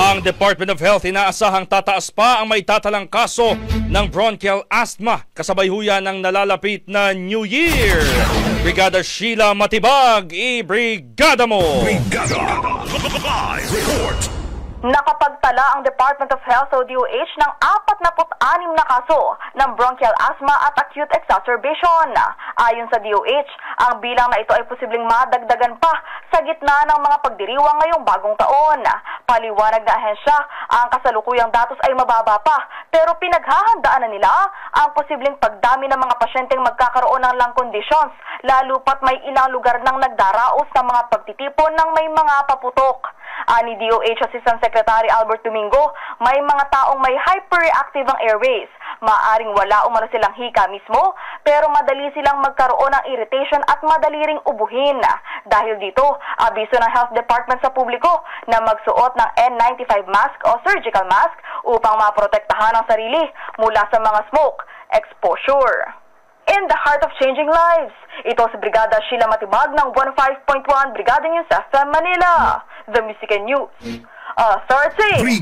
Ang Department of Health inaasahang tataas pa ang maitatalang kaso ng bronchial asthma kasabay huya ng nalalapit na New Year. Brigada Sheila Matibag, i-brigada mo! Brigada! Live report! Nakapagtala ang Department of Health o DOH ng 46 na kaso ng bronchial asthma at acute exacerbation. Ayon sa DOH, ang bilang na ito ay posibleng madagdagan pa sa gitna ng mga pagdiriwang ngayong bagong taon. Paliwanag na ahensya, ang kasalukuyang datos ay mababa pa, pero pinaghahandaan na nila ang posibleng pagdami ng mga pasyenteng magkakaroon ng lung conditions, lalo pat may ilang lugar nang nagdaraos ng mga pagtitipon ng may mga paputok. Ani DOH Assistant Secretary Albert Domingo, may mga taong may hyperreactive ang airways. Maaring wala umano silang hika mismo, pero madali silang magkaroon ng irritation at madali ring ubuhin. Dahil dito, abiso ng Health Department sa publiko na magsuot ng N95 mask o surgical mask upang maprotektahan ang sarili mula sa mga smoke exposure. In the heart of changing lives, ito si Brigada Sheila Matibag ng 15.1 Brigada News FM Manila, The Music and News Authority.